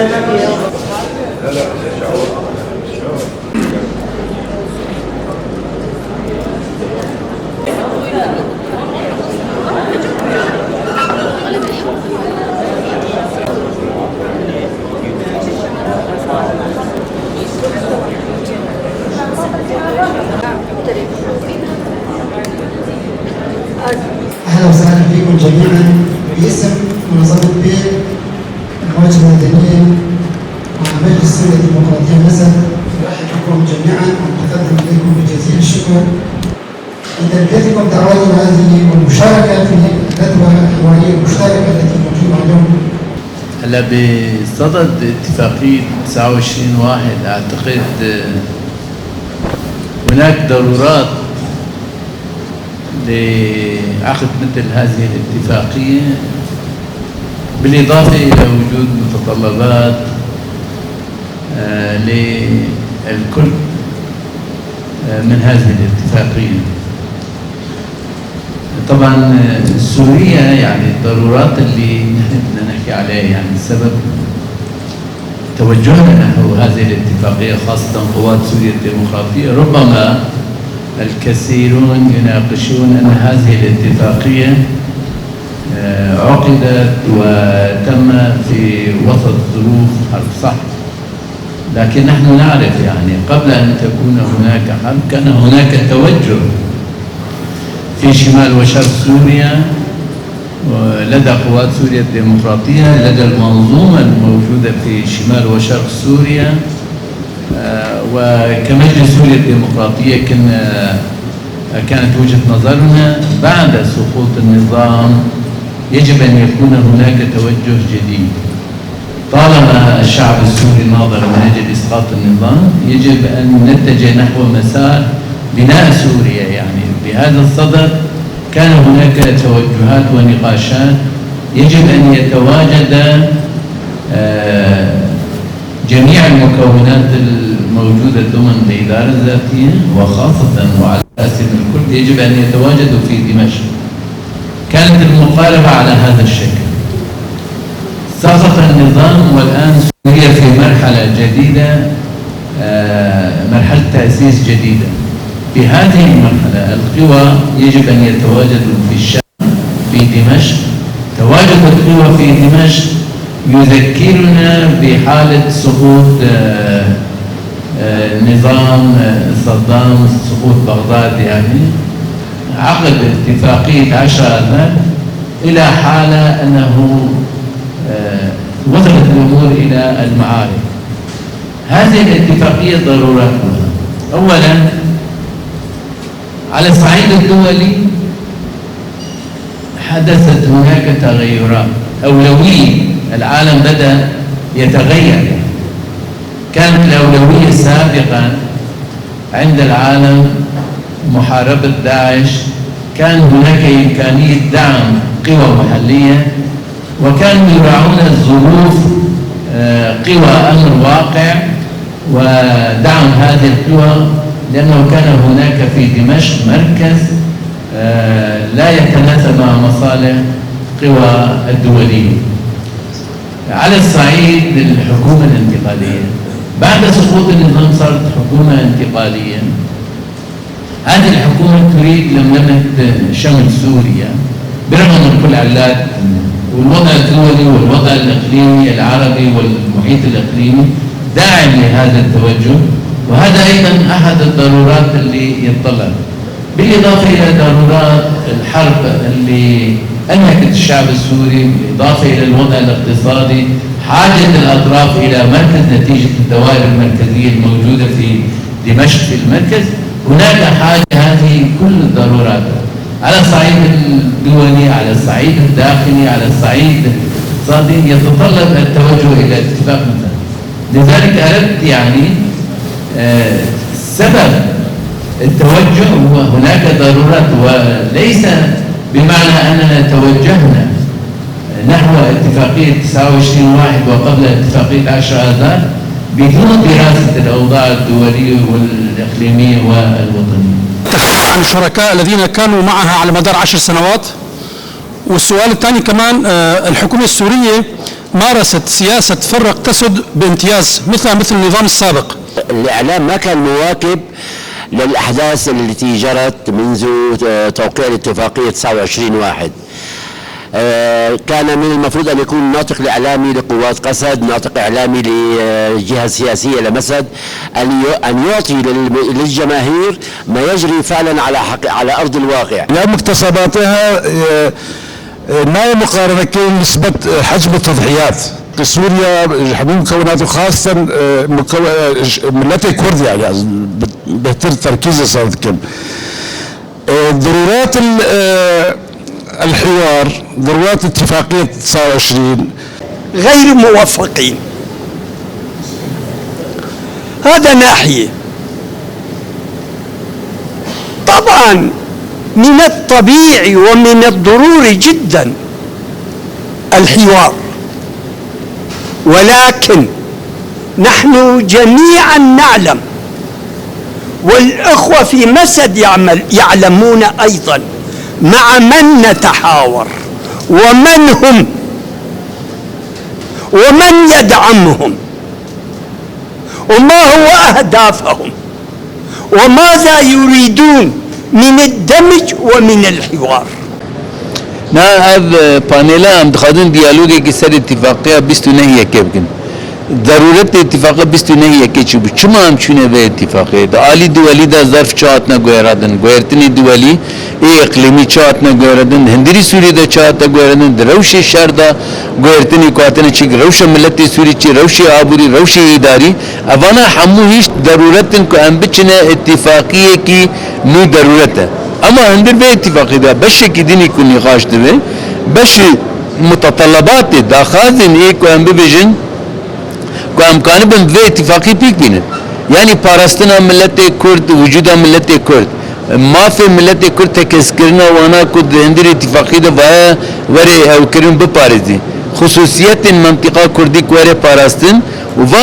أهلا وسهلا فيكم جميعا باسم منظمة بيت المواجهة المدنية مع مجلس سوريا الديمقراطية مصر. أرحب بكم جميعا وأتقدم إليكم بجزيل الشكر لتلبيتكم دعوتنا هذه والمشاركة في الندوة الحوارية المشتركة التي نقيمها اليوم. هلا بصدد اتفاقية 29/1 أعتقد هناك ضرورات لعقد مثل هذه الاتفاقية، بالإضافة إلى وجود متطلبات للكل من هذه الاتفاقية. طبعا سوريا يعني الضرورات اللي نحن بدنا نحكي عليها، يعني سبب توجهنا نحو هذه الاتفاقية خاصة قوات سوريا الديمقراطية، ربما الكثيرون يناقشون أن هذه الاتفاقية عقدت وتم في وسط ظروف حرب، صح، لكن نحن نعرف يعني قبل أن تكون هناك حرب كان هناك توجه في شمال وشرق سوريا لدى قوات سوريا الديمقراطية، لدى المنظومة الموجودة في شمال وشرق سوريا، وكمجلس سوريا الديمقراطية كانت وجهة نظرنا بعد سقوط النظام يجب أن يكون هناك توجه جديد. طالما الشعب السوري ناظر من أجل إسقاط النظام يجب أن نتجه نحو مسار بناء سوريا. يعني بهذا الصدد كان هناك توجهات ونقاشات يجب أن يتواجد جميع المكونات الموجودة ضمن الإدارة الذاتية، وخاصة وعلى أساس الكل يجب أن يتواجدوا في دمشق. كانت المقاربة على هذا الشكل. سقط النظام والآن سوريا في مرحلة جديدة، مرحلة تأسيس جديدة. في هذه المرحلة القوى يجب أن يتواجدوا في الشام في دمشق. تواجد القوى في دمشق يذكرنا بحالة سقوط نظام صدام، سقوط بغداد، يعني عقد اتفاقية 10 آذار إلى حالة أنه وصلت الأمور إلى المعارك. هذه الاتفاقية ضرورتها أولا على الصعيد الدولي حدثت هناك تغيرات، أولوية العالم بدأ يتغير. كانت الأولوية سابقا عند العالم محاربة داعش، كان هناك إمكانية دعم قوى محلية، وكانوا يراعون الظروف قوى أمر واقع ودعم هذه القوى، لأنه كان هناك في دمشق مركز لا يتناسب مع مصالح قوى الدولية. على الصعيد الحكومة الانتقالية، بعد سقوط النظام صارت حكومة انتقالية. هذه الحكومة تريد لملمة شمل سوريا برغم من كل علات والوضع الدولي والوضع الإقليمي العربي والمحيط الإقليمي داعم لهذا التوجه، وهذا أيضا أحد الضرورات اللي يتطلب، بالإضافة إلى ضرورات الحرب اللي أنهكت الشعب السوري، بالإضافة إلى الوضع الاقتصادي، حاجة الأطراف إلى مركز نتيجة الدوائر المركزية الموجودة في دمشق في المركز. هناك حاجة هذه كل الضرورات على الصعيد الدولي، على الصعيد الداخلي، على الصعيد الاقتصادي يتطلب التوجه إلى اتفاق مثلا. لذلك أردت يعني سبب التوجه هو هناك ضرورات، وليس بمعنى أننا توجهنا نحو اتفاقية 29/1 وقبل اتفاقية 10 آذار بدون دراسة الأوضاع الدولية والإقليمية والوطنية. عن الشركاء الذين كانوا معها على مدار 10 سنوات. والسؤال الثاني كمان، الحكومة السورية مارست سياسة فرق تسد بامتياز مثل النظام السابق. الإعلام ما كان مواكب للأحداث التي جرت منذ توقيع الاتفاقية 29/1. كان من المفروض أن يكون ناطق الإعلامي لقوات قسد، ناطق إعلامي لجهة سياسية لمسد، أن يعطي للجماهير ما يجري فعلا على أرض الواقع. لا مكتسباتها ما مقارنة كين نسبة حجم التضحيات في سوريا حمين مكوناته خاصة ملتي كرد يعني بهتر تركيزه صارت كم ضرورات الحوار، ضرورات اتفاقية 29 غير موفقين. هذا ناحية. طبعا من الطبيعي ومن الضروري جدا الحوار، ولكن نحن جميعا نعلم والإخوة في مسد يعلمون أيضا مع من نتحاور ومن هم ومن يدعمهم وما هو أهدافهم وماذا يريدون من الدمج ومن الحوار. نا هذا بانيلا ام دخادن ديالوجي كي سر اتفاقية بستونه هي كيفكن ضرورة اتفاقية بستونه هي كيشوف شما هم شونه به اتفاقية دا عالی دولي دا ظرف چاعتنا گویرادن گویرتنی دولي اي اقليمي چاعتنا گویرادن هندری سوري دا چاعتا گویرادن دا روش شهر دا گویرتنی قواتنا چیک روش ملت سوري چی روش عابوري روش اداري اوانا حمو هیچ ضرورتن کو ام بچنه اتفاقية کی نو ضرورته اما هندر به اتفاقی دا بشه کی دینی کو نقاش دوه بشه متطلبات دا خازن ای کو ام ببیجن کو امکان بن به اتفاقی پیک بینن یعنی پاراستنا ملت کرد وجودا ملت کرد ما في ملت کرد تکس کرنا وانا کد هندر اتفاقی دا وره او کرن بپارزی خصوصیت منطقه کردی کوره پاراستن و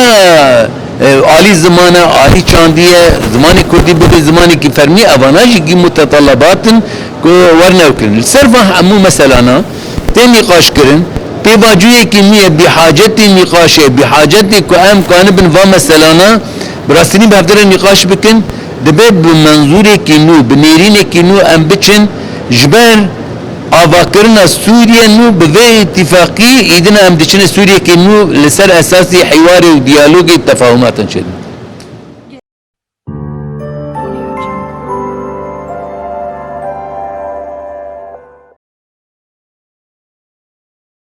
عالی زمانه عالی چاندیه زمانی کردی به زمانی کی فرمی اواناجی کی متطلبات کو ورنه وکرن صرف همو مثلا تی نقاش کرن پی باجوی کی میه بحاجت نقاش بحاجت کو ام کان بن و مثلا براستنی بهدر نقاش بکن دبه بمنظور کی نو بنیرین کی نو ام بچن جبر آواکرنا سوريا نو بذي اتفاقي ايدنا ام دچن سوريا كي نو لسر اساسي حوار و ديالوجي تفاهمات شد